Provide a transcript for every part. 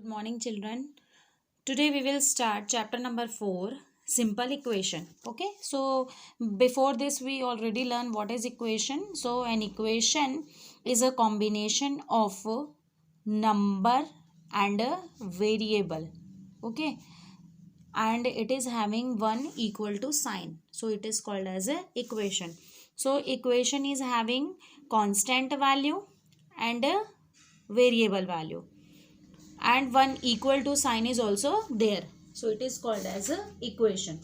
Good morning, children. Today we will start chapter number 4, simple equation. Okay, so before this we already learned what is equation. So an equation is a combination of a number and a variable. Okay, and it is having one equal to sign, so it is called as a equation. So equation is having constant value and a variable value, and one equal to sign is also there, so it is called as a equation.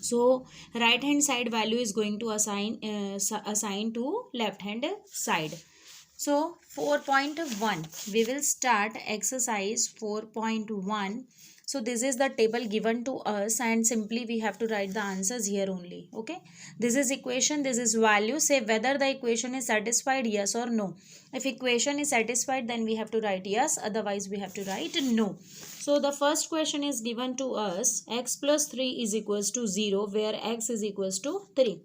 So right hand side value is going to assign to left hand side. So 4.1, we will start exercise 4.1. So this is the table given to us and simply we have to write the answers here only. Okay, this is equation, this is value. Say whether the equation is satisfied, yes or no. If equation is satisfied, then we have to write yes, otherwise we have to write no. So the first question is given to us, x plus 3 is equals to 0, where x is equals to 3.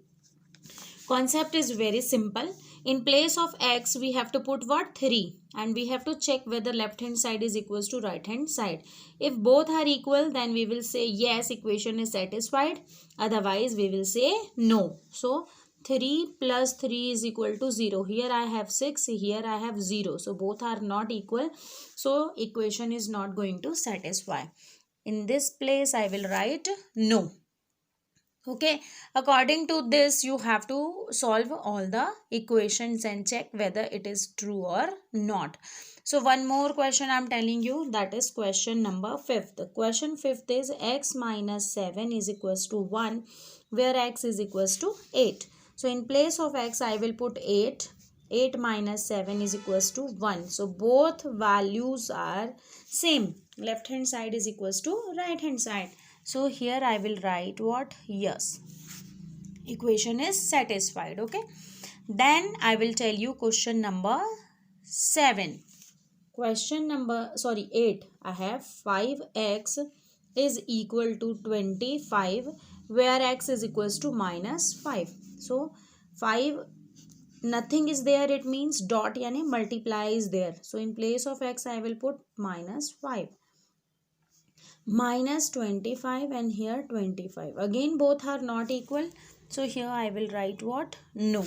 Concept is very simple. In place of x we have to put what? 3, and we have to check whether left hand side is equals to right hand side. If both are equal, then we will say yes, equation is satisfied, otherwise we will say no. So 3 plus 3 is equal to 0. Here I have 6, here I have 0, so both are not equal, so equation is not going to satisfy. In this place I will write no. Okay, according to this you have to solve all the equations and check whether it is true or not. So one more question I am telling you, that is question number 5th. Question 5th is x minus 7 is equals to 1, where x is equals to 8. So in place of x I will put 8. 8 minus 7 is equals to 1. So both values are same. Left hand side is equals to right hand side. So here I will write what? Yes, equation is satisfied. Okay, then I will tell you question number 7. Question number 8. I have 5x is equal to 25, where x is equals to minus 5. So 5, nothing is there, it means dot yani multiply is there. So in place of x I will put minus 5. Minus 25 and here 25. Again both are not equal. So here I will write what? No.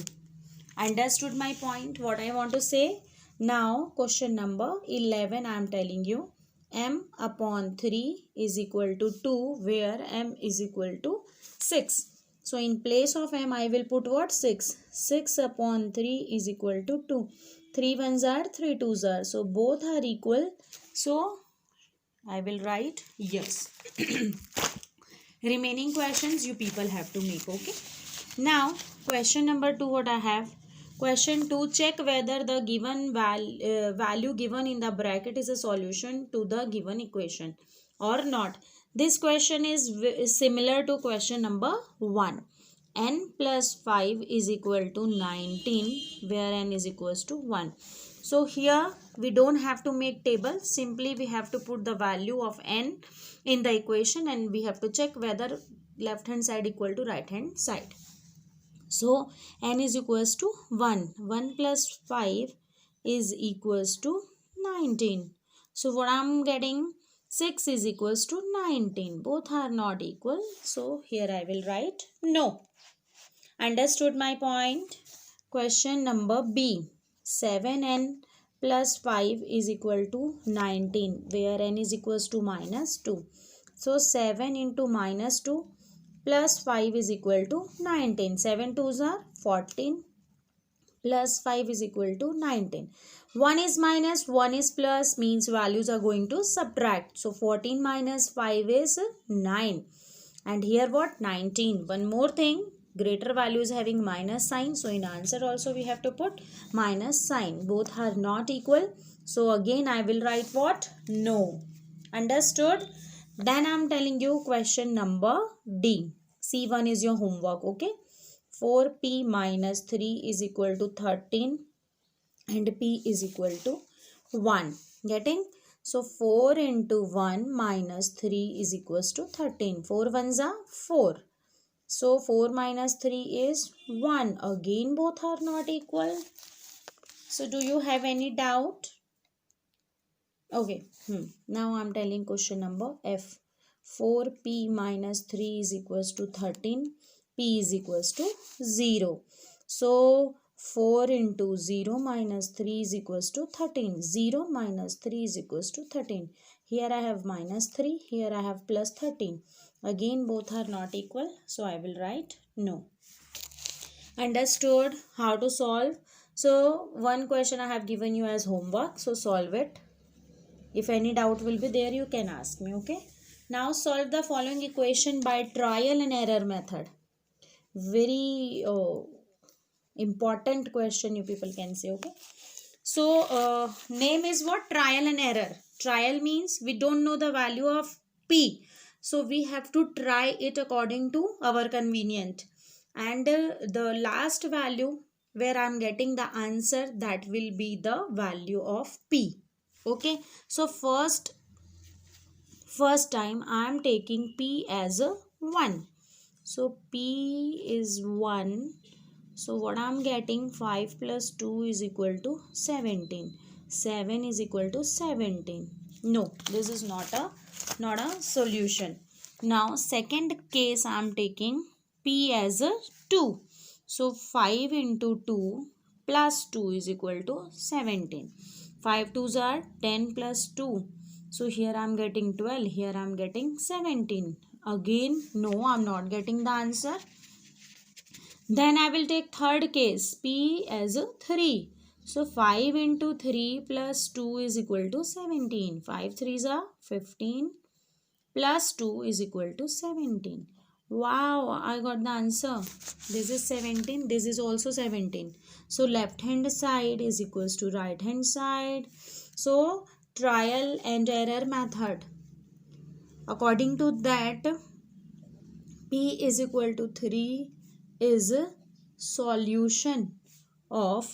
Understood my point? What I want to say? Now question number 11 I am telling you. M upon 3 is equal to 2, where m is equal to 6. So in place of m I will put what? 6. 6 upon 3 is equal to 2. 3 ones are, 3 twos are. So both are equal. So I will write yes. Remaining questions you people have to make. Okay. Now question number 2, what I have? Question 2, check whether the given value given in the bracket is a solution to the given equation or not. This question is similar to question number 1. N plus 5 is equal to 19, where n is equals to 1. So here we don't have to make table, simply we have to put the value of n in the equation and we have to check whether left hand side equal to right hand side. So n is equals to 1. 1 plus 5 is equals to 19. So what I am getting? 6 is equals to 19. Both are not equal. So here I will write no. Understood my point? Question number B. 7n plus 5 is equal to 19, where n is equals to minus 2. So 7 into minus 2 plus 5 is equal to 19. 7 twos are 14 plus 5 is equal to 19. 1 is minus, 1 is plus, means values are going to subtract. So 14 minus 5 is 9. And here what? 19. One more thing, greater value is having minus sign. So in answer also we have to put minus sign. Both are not equal. So again I will write what? No. Understood? Then I am telling you question number D. C1 is your homework. Okay. 4p minus 3 is equal to 13 and p is equal to 1. Getting? So 4 into 1 minus 3 is equals to 13. 4 ones are 4. So 4 minus 3 is 1. Again both are not equal. So do you have any doubt? Okay. Now I'm telling question number F. 4p minus 3 is equals to 13. P is equals to 0. So 4 into 0 minus 3 is equals to 13. 0 minus 3 is equals to 13. Here I have minus 3. Here I have plus 13. Again both are not equal. So I will write no. Understood how to solve? So one question I have given you as homework. So solve it. If any doubt will be there, you can ask me, okay? Now solve the following equation by trial and error method. Very important question you people can say, okay? So name is what? Trial and error. Trial means we don't know the value of P. So we have to try it according to our convenient. And the last value where I am getting the answer, that will be the value of P. Okay, so first time I am taking P as a 1. So P is 1. So what I am getting, 5 plus 2 is equal to 17. 7 is equal to 17. No, this is not a solution. Now second case I am taking P as a 2. So 5 into 2 plus 2 is equal to 17. 5 2s are 10 plus 2. So here I am getting 12. Here I am getting 17. Again, no, I am not getting the answer. Then I will take third case, P as a 3. So 5 into 3 plus 2 is equal to 17. 5 3s are 15 plus 2 is equal to 17. Wow, I got the answer. This is 17. This is also 17. So left hand side is equals to right hand side. So trial and error method. According to that, P is equal to 3 is solution of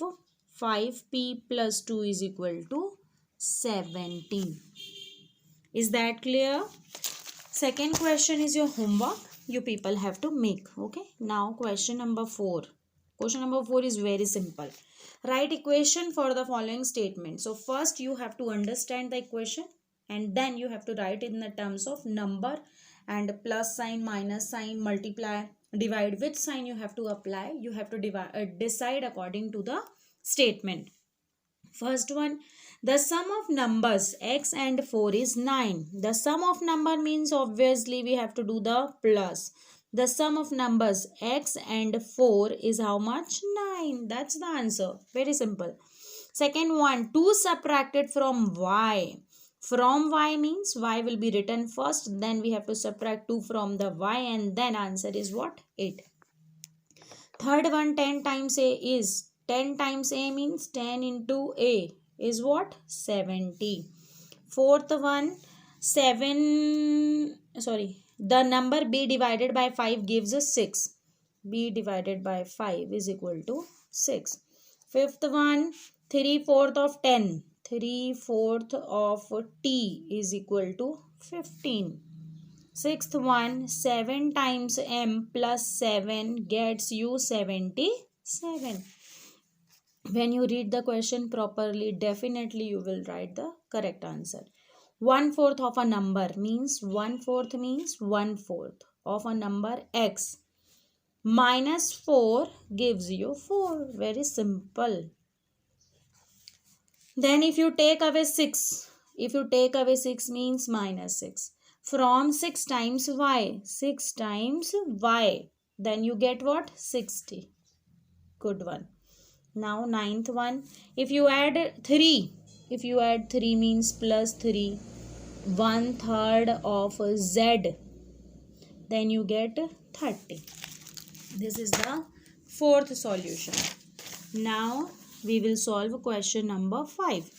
5p plus 2 is equal to 17. Is that clear? Second question is your homework. You people have to make. Okay. Now question number 4. Question number 4 is very simple. Write equation for the following statement. So first you have to understand the equation and then you have to write in the terms of number and plus sign, minus sign, multiply, divide. Which sign you have to apply? You have to decide according to the statement. First one, the sum of numbers x and 4 is 9. The sum of number means obviously we have to do the plus. The sum of numbers x and 4 is how much? 9. That's the answer. Very simple. Second one, 2 subtracted from y. From y means y will be written first. Then we have to subtract 2 from the y and then answer is what? 8. Third one, 10 times a is 10 times a means 10 into a is what? 70. Fourth one, 7, sorry, the number b divided by 5 gives us 6. B divided by 5 is equal to 6. Fifth one, 3/4 of 10. 3/4 of t is equal to 15. Sixth one, 7 times m plus 7 gets you 77. When you read the question properly, definitely you will write the correct answer. 1/4 of a number means 1/4 of a number x. Minus 4 gives you 4. Very simple. Then if you take away 6, means minus 6. From 6 times y, 6 times y, then you get what? 60. Good one. Now ninth one, if you add 3 means plus 3, 1/3 of z, then you get 30. This is the fourth solution. Now we will solve question number 5.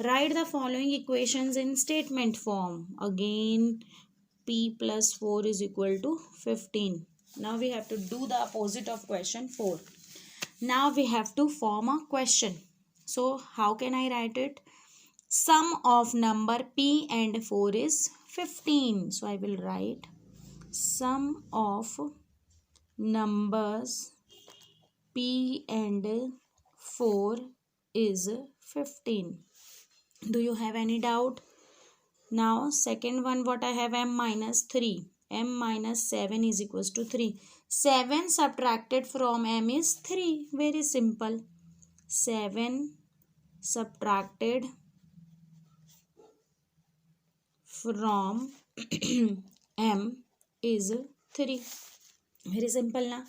Write the following equations in statement form. Again, p plus 4 is equal to 15. Now we have to do the opposite of question 4. Now we have to form a question. So how can I write it? Sum of number p and 4 is 15. So I will write sum of numbers p and 4 is 15. Do you have any doubt? Now second one, what I have, m minus 3. M minus 7 is equals to 3. 7 subtracted from m is 3. Very simple. 7 subtracted from m is 3. Very simple na.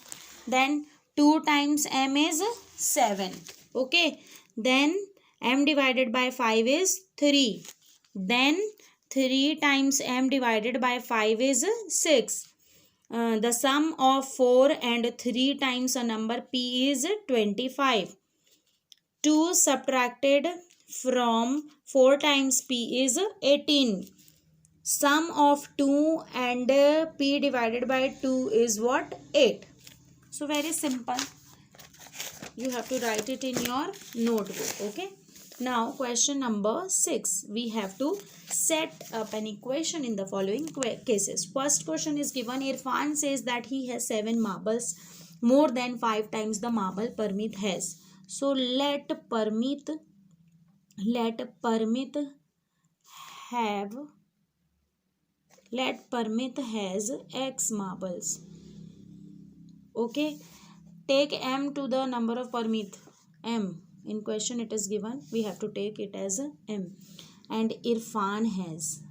Then 2 times m is 7. Okay. Then m divided by 5 is 3. Then 3 times m divided by 5 is 6. The sum of 4 and 3 times a number p is 25. 2 subtracted from 4 times p is 18. Sum of 2 and p divided by 2 is what? 8. So very simple. You have to write it in your notebook. Okay. Now question number 6. We have to set up an equation in the following cases. First question is given. Irfan says that he has 7 marbles, more than 5 times the marble Parmit has. So let Parmit has x marbles. Okay. Take m to the number of Parmit. M. In question it is given. We have to take it as m. And Irfan has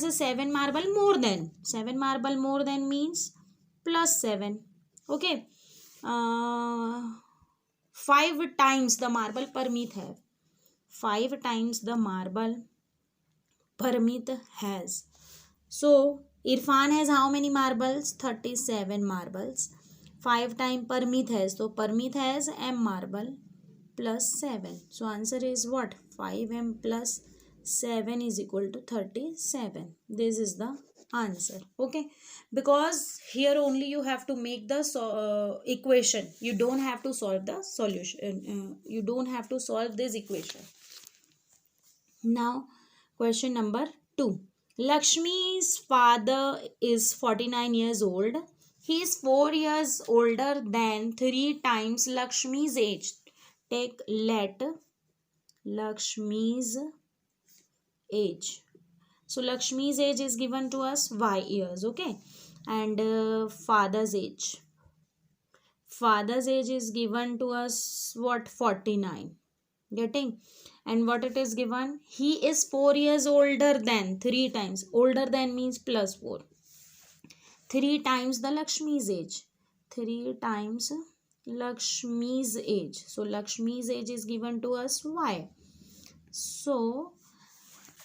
a 7 marble more than. 7 marble more than means plus 7. Okay. 5 times the marble Parmit have. 5 times the marble Parmit has. So Irfan has how many marbles? 37 marbles. 5 times Parmit has. So Parmit has m marble plus 7. So answer is what? 5m plus 7 is equal to 37. This is the answer. Okay. Because here only you have to make the equation. You don't have to solve the solution. You don't have to solve this equation. Now question number 2. Lakshmi's father is 49 years old. He is 4 years older than 3 times Lakshmi's age. Take let Lakshmi's age. So Lakshmi's age is given to us y years. Okay. And father's age. Father's age is given to us what? 49. Getting? And what it is given? He is 4 years older than 3 times. Older than means plus 4. 3 times the Lakshmi's age. 3 times Lakshmi's age. So Lakshmi's age is given to us y. So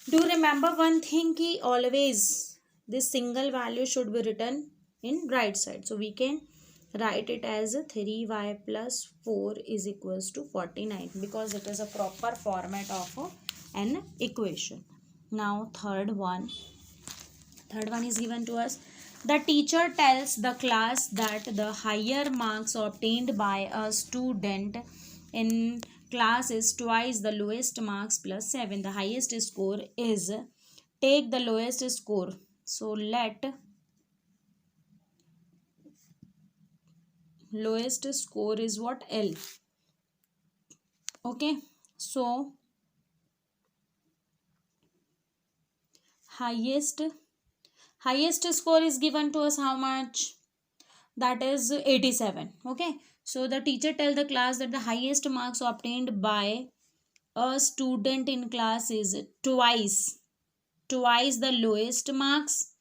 do remember one thing, ki always this single value should be written in right side. So we can write it as 3y plus 4 is equals to 49 because it is a proper format of an equation. Now third one is given to us. The teacher tells the class that the higher marks obtained by a student in class is twice the lowest marks plus 7. The highest score is, take the lowest score. So let lowest score is what? L. Okay. So highest score is given to us how much? That is 87. Okay. So the teacher tells the class that the highest marks obtained by a student in class is twice the lowest marks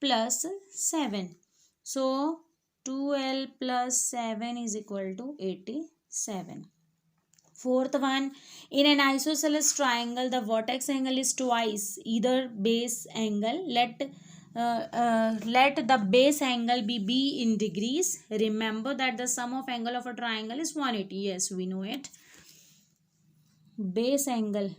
plus 7. So 2L plus 7 is equal to 87. Fourth one, in an isosceles triangle, the vertex angle is twice either base angle. Let the base angle be b in degrees. Remember that the sum of angle of a triangle is 180. Yes, we know it. Base angle